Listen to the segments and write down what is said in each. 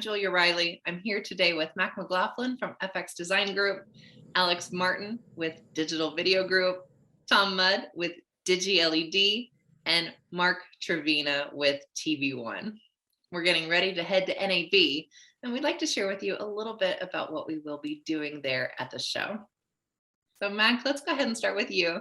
Julia Riley. I'm here today with Mac McLaughlin from FX Design Group, Alex Martin with Digital Video Group, Tom Mudd with DigiLED, and Mark Trevina with TVOne. We're getting ready to head to NAB, and we'd like to share with you a little bit about what we will be doing there at the show. So Mac, let's go ahead and start with you.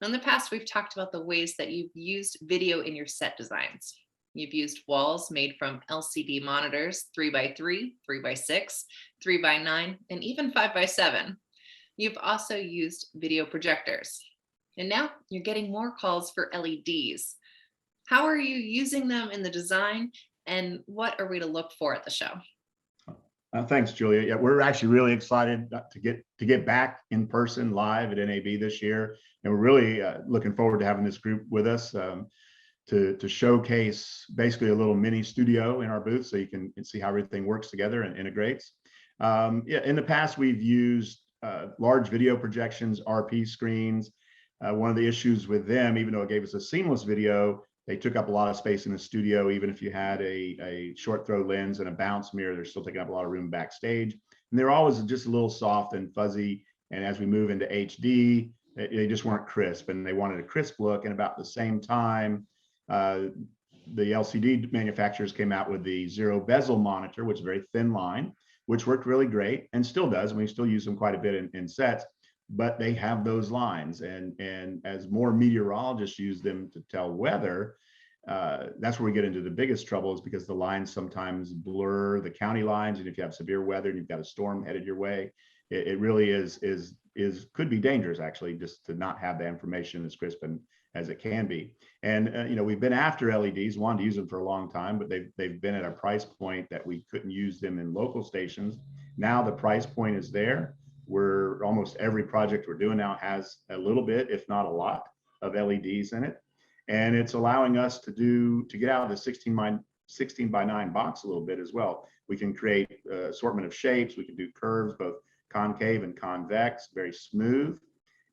In the past, we've talked about the ways that you've used video in your set designs. You've used walls made from LCD monitors, 3x3, 3x6, 3x9, and even 5x7. You've also used video projectors. And now you're getting more calls for LEDs. How are you using them in the design, and what are we to look for at the show? Thanks, Julia. Yeah, we're actually really excited to get back in person live at NAB this year, and we're really looking forward to having this group with us to showcase basically a little mini studio in our booth, so you can see how everything works together and integrates. Yeah, in the past, we've used large video projections, RP screens. One of the issues with them, even though it gave us a seamless video, they took up a lot of space in the studio. Even if you had a short throw lens and a bounce mirror, they're still taking up a lot of room backstage. And they're always just a little soft and fuzzy. And as we move into HD, they just weren't crisp, and they wanted a crisp look. And about the same time, the LCD manufacturers came out with the zero bezel monitor, which is a very thin line, which worked really great and still does. And we still use them quite a bit in sets. But they have those lines, and as more meteorologists use them to tell weather, that's where we get into the biggest trouble, is because the lines sometimes blur the county lines, and if you have severe weather and you've got a storm headed your way, it really could be dangerous, actually, just to not have the information as crisp as it can be. And you know, we've been after LEDs, wanted to use them for a long time, but they've been at a price point that we couldn't use them in local stations. Now the price point is there. Where almost every project we're doing now has a little bit, if not a lot, of LEDs in it. And it's allowing us to get out of the 16 by 9 box a little bit as well. We can create assortment of shapes. We can do curves, both concave and convex, very smooth.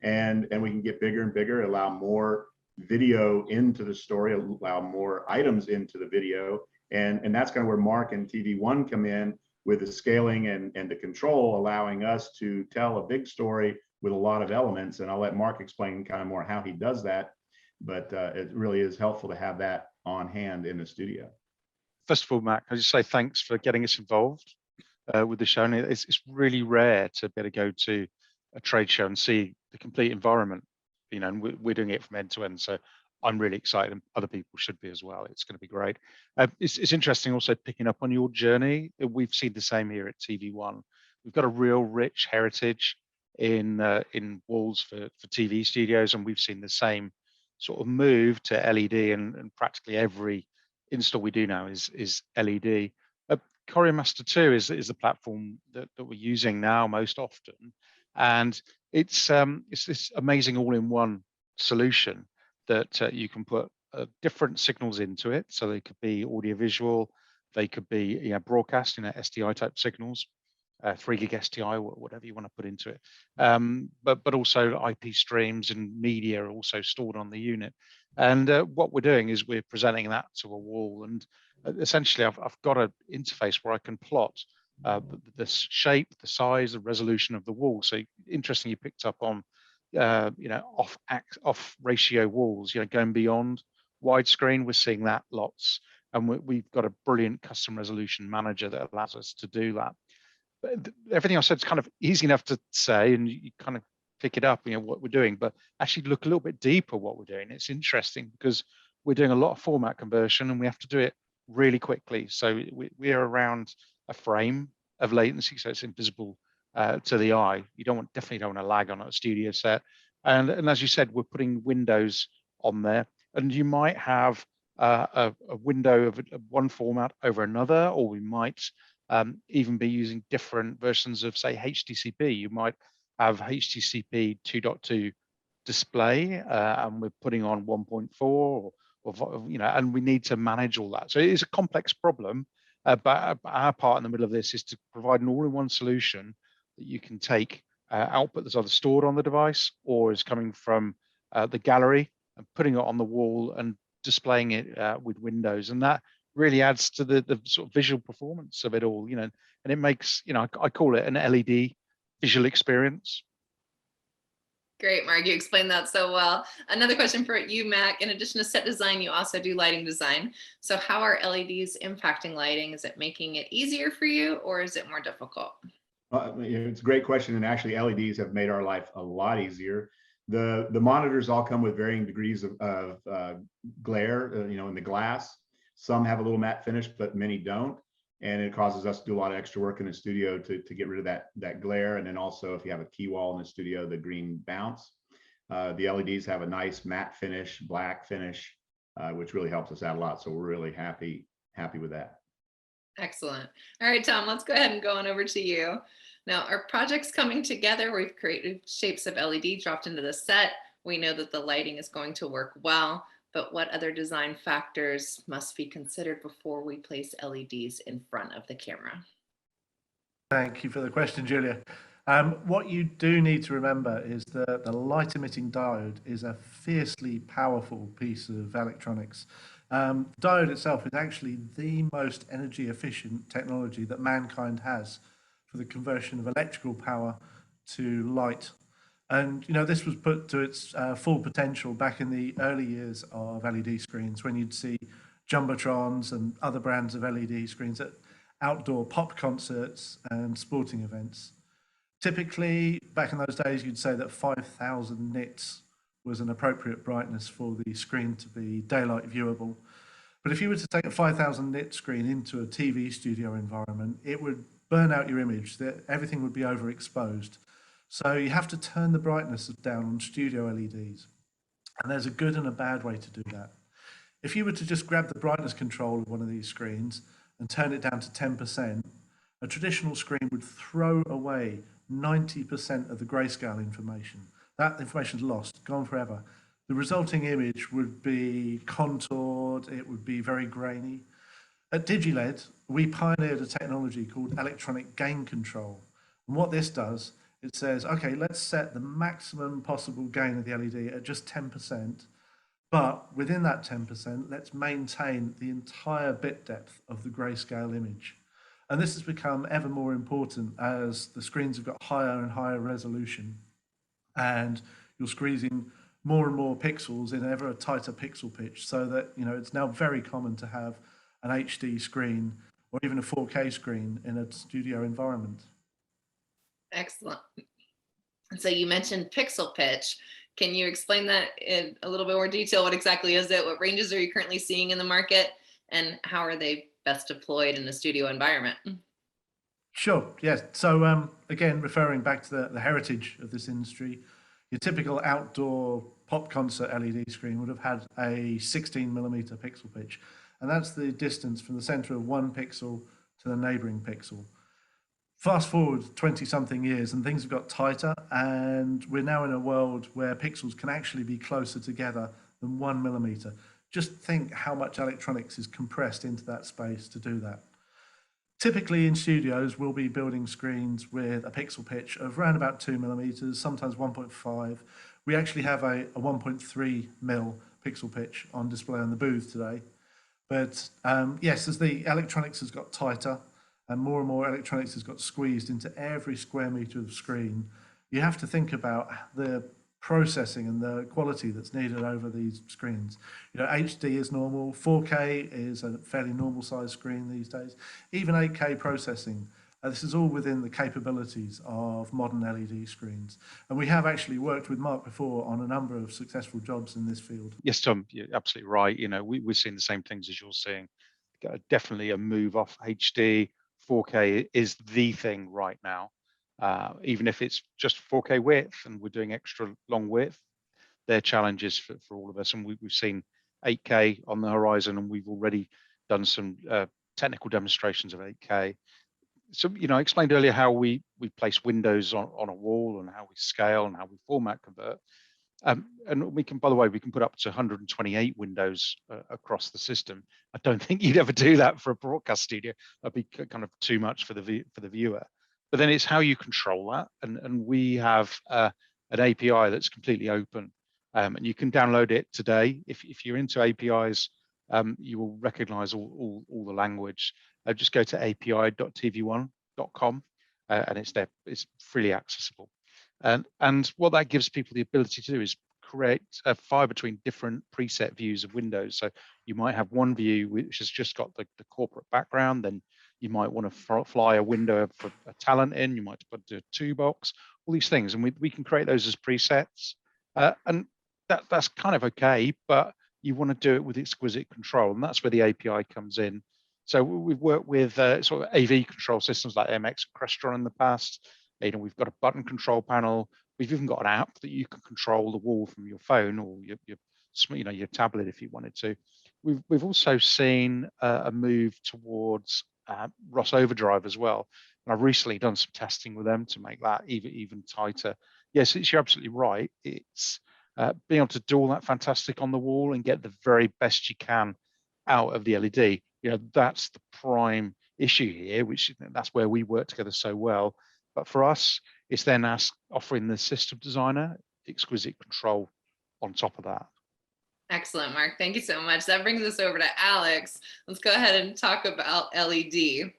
And we can get bigger and bigger, allow more video into the story, allow more items into the video. And that's kind of where Mark and TVOne come in, with the scaling and the control, allowing us to tell a big story with a lot of elements. And I'll let Mark explain kind of more how he does that, but it really is helpful to have that on hand in the studio. First of all, Mac, I just say thanks for getting us involved with the show. And it's really rare to be able to go to a trade show and see the complete environment, you know, and we're doing it from end to end. So I'm really excited, and other people should be as well. It's going to be great. It's interesting also picking up on your journey. We've seen the same here at TVOne. We've got a real rich heritage in walls for TV studios, and we've seen the same sort of move to LED, and practically every install we do now is LED. Courier Master 2 is the platform that we're using now most often, and it's this amazing all-in-one solution that you can put different signals into it. So they could be audiovisual, they could be, you know, broadcast, you know, SDI type signals, 3 gig SDI, whatever you want to put into it. But also IP streams and media are also stored on the unit. And what we're doing is we're presenting that to a wall, and essentially I've got an interface where I can plot the shape, the size, the resolution of the wall. So interesting, you picked up on you know, off ratio walls, you know, going beyond widescreen. We're seeing that lots, and we've got a brilliant custom resolution manager that allows us to do that. But everything I said is kind of easy enough to say, and you kind of pick it up, you know, what we're doing, but actually look a little bit deeper what we're doing. It's interesting because we're doing a lot of format conversion, and we have to do it really quickly. So we're around a frame of latency, so it's invisible to the eye. You definitely don't want to lag on a studio set. And as you said, we're putting windows on there, and you might have a window of one format over another, or we might even be using different versions of, say, HDCP. You might have HDCP 2.2 display, and we're putting on 1.4, or you know, and we need to manage all that. So it is a complex problem, but our part in the middle of this is to provide an all-in-one solution that you can take output that's either stored on the device or is coming from the gallery, and putting it on the wall and displaying it with windows. And that really adds to the sort of visual performance of it all, and it makes, I call it an LED visual experience. Great, Mark, you explained that so well. Another question for you, Mac. In addition to set design, you also do lighting design. So how are LEDs impacting lighting? Is it making it easier for you, or is it more difficult? It's a great question, and actually LEDs have made our life a lot easier. The monitors all come with varying degrees of glare, in the glass. Some have a little matte finish, but many don't, and it causes us to do a lot of extra work in the studio to get rid of that glare. And then also, if you have a key wall in the studio, the green bounce. The LEDs have a nice matte finish, black finish, which really helps us out a lot. So we're really happy with that. Excellent. All right, Tom, let's go ahead and go on over to you. Now, our project's coming together. We've created shapes of LED dropped into the set. We know that the lighting is going to work well, but what other design factors must be considered before we place LEDs in front of the camera? Thank you for the question, Julia. What you do need to remember is that the light emitting diode is a fiercely powerful piece of electronics. Diode itself is actually the most energy efficient technology that mankind has for the conversion of electrical power to light. And this was put to its full potential back in the early years of LED screens, when you'd see jumbotrons and other brands of LED screens at outdoor pop concerts and sporting events. Typically, back in those days, you'd say that 5,000 nits was an appropriate brightness for the screen to be daylight viewable. But if you were to take a 5,000 nit screen into a TV studio environment, it would burn out your image, that everything would be overexposed. So you have to turn the brightness down on studio LEDs. And there's a good and a bad way to do that. If you were to just grab the brightness control of one of these screens and turn it down to 10%, a traditional screen would throw away 90% of the grayscale information. That information is lost, gone forever. The resulting image would be contoured, it would be very grainy. At DigiLED, we pioneered a technology called electronic gain control. And what this does, it says, okay, let's set the maximum possible gain of the LED at just 10%, but within that 10%, let's maintain the entire bit depth of the grayscale image. And this has become ever more important as the screens have got higher and higher resolution, and you're squeezing more and more pixels in ever a tighter pixel pitch, so that it's now very common to have an HD screen or even a 4K screen in a studio environment. Excellent. So you mentioned pixel pitch. Can you explain that in a little bit more detail? What exactly is it? What ranges are you currently seeing in the market? And how are they best deployed in the studio environment? Sure, yes. So again, referring back to the heritage of this industry, your typical outdoor pop concert LED screen would have had a 16mm pixel pitch. And that's the distance from the center of one pixel to the neighboring pixel. Fast forward 20-something years and things have got tighter, and we're now in a world where pixels can actually be closer together than 1mm. Just think how much electronics is compressed into that space to do that. Typically in studios, we'll be building screens with a pixel pitch of around about 2mm, sometimes 1.5. We actually have a 1.3mm pixel pitch on display on the booth today. But yes, as the electronics has got tighter and more electronics has got squeezed into every square meter of screen, you have to think about the processing and the quality that's needed over these screens. HD is normal, 4K is a fairly normal size screen these days, even 8K processing. This is all within the capabilities of modern LED screens. And we have actually worked with Mark before on a number of successful jobs in this field. Yes, Tom, you're absolutely right. We're seeing the same things as you're seeing. Definitely a move off HD. 4K is the thing right now. Even if it's just 4K width and we're doing extra long width, they're challenges for all of us. And we've seen 8K on the horizon, and we've already done some technical demonstrations of 8K. So, I explained earlier how we place windows on a wall and how we scale and how we format convert. And we can, by the way, we can put up to 128 windows across the system. I don't think you'd ever do that for a broadcast studio. That'd be kind of too much for the viewer. But then it's how you control that. And we have an API that's completely open. And you can download it today. If you're into APIs, you will recognize all the language. Just go to api.tvone.com and it's there. It's freely accessible. And what that gives people the ability to do is create a fire between different preset views of Windows. So you might have one view which has just got the corporate background, then you might want to fly a window for a talent in, you might put a toolbox, all these things, and we can create those as presets. And that's kind of okay, but you want to do it with exquisite control, and that's where the API comes in. So we've worked with sort of AV control systems like MX and Crestron in the past. We've got a button control panel. We've even got an app that you can control the wall from your phone or your tablet if you wanted to. We've also seen a move towards ROS Overdrive as well. And I've recently done some testing with them to make that even tighter. Yes, you're absolutely right. It's being able to do all that fantastic on the wall and get the very best you can out of the LED. That's the prime issue here, which that's where we work together so well. But for us, it's then offering the system designer exquisite control on top of that. Excellent, Mark. Thank you so much. That brings us over to Alex. Let's go ahead and talk about LED.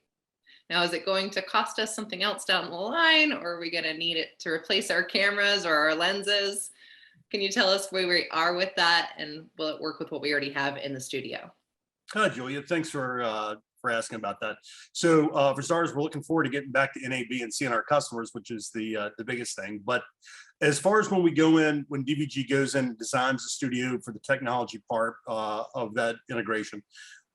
Now, is it going to cost us something else down the line, or are we going to need it to replace our cameras or our lenses? Can you tell us where we are with that, and will it work with what we already have in the studio? Hi, Julia. Thanks for asking about that. So for starters, we're looking forward to getting back to NAB and seeing our customers, which is the biggest thing. But as far as when we go in, when DVG goes in and designs the studio for the technology part of that integration,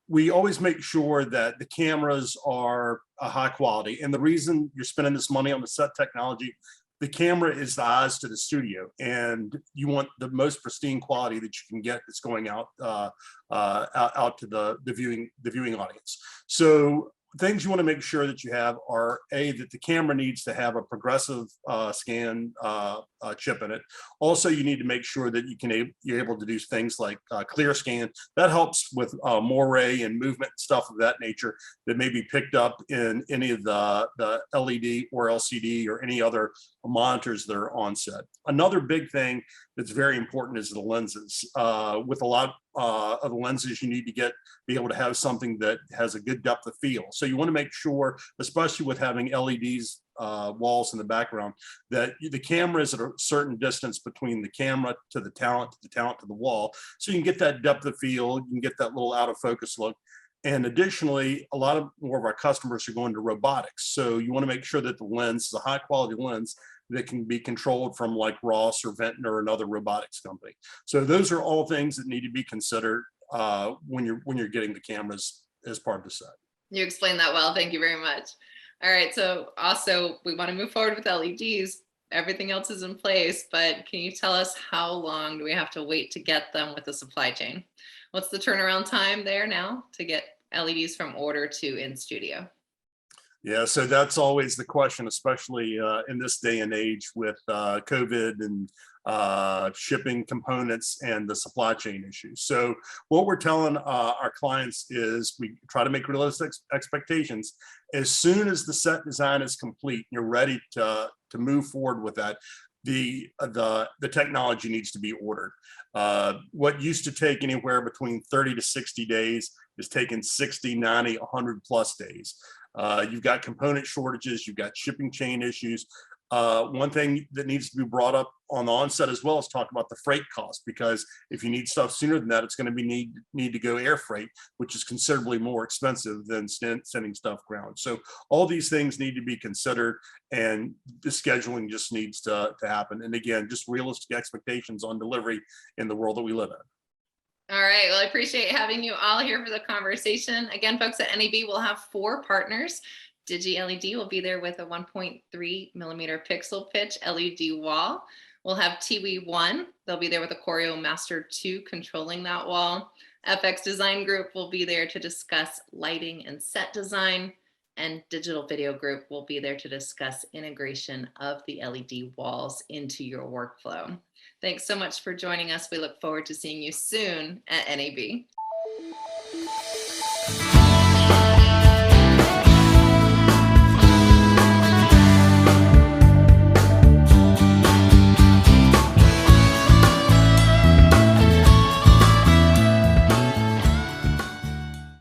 we always make sure that the cameras are high quality. And the reason you're spending this money on the set technology, the camera is the eyes to the studio, and you want the most pristine quality that you can get that's going out out to the viewing audience. So things you want to make sure that you have are that the camera needs to have a progressive scan chip in it. Also, you need to make sure that you're able to do things like clear scan. That helps with moire and movement and stuff of that nature that may be picked up in any of the LED or LCD or any other monitors that are on set. Another big thing that's very important is the lenses. With a lot of the lenses, you need to be able to have something that has a good depth of field. So you want to make sure, especially with having LEDs walls in the background, that the camera is at a certain distance between the camera to the talent to the wall, so you can get that depth of field, you can get that little out of focus look. And additionally, a lot more of our customers are going to robotics, so you want to make sure that the lens is a high quality lens that can be controlled from like Ross or Ventnor or another robotics company. So those are all things that need to be considered when you're getting the cameras as part of the set. You explained that well. Thank you very much. All right. So also, we want to move forward with LEDs. Everything else is in place, but can you tell us how long do we have to wait to get them with the supply chain? What's the turnaround time there now to get LEDs from order to in studio? Yeah, so that's always the question, especially in this day and age with COVID and shipping components and the supply chain issues. So what we're telling our clients is we try to make realistic expectations. As soon as the set design is complete, you're ready to move forward with that, the technology needs to be ordered. What used to take anywhere between 30 to 60 days is taking 60, 90, 100 plus days. You've got component shortages, you've got shipping chain issues. One thing that needs to be brought up on the onset as well is talk about the freight cost, because if you need stuff sooner than that, it's going to be need to go air freight, which is considerably more expensive than sending stuff ground. So all these things need to be considered, and the scheduling just needs to happen. And again, just realistic expectations on delivery in the world that we live in. All right. Well, I appreciate having you all here for the conversation. Again, folks, at NAB, we'll have 4 partners. DigiLED will be there with a 1.3 millimeter pixel pitch LED wall. We'll have TVOne. They'll be there with a Choreo Master 2 controlling that wall. FX Design Group will be there to discuss lighting and set design. And Digital Video Group will be there to discuss integration of the LED walls into your workflow. Thanks so much for joining us. We look forward to seeing you soon at NAB.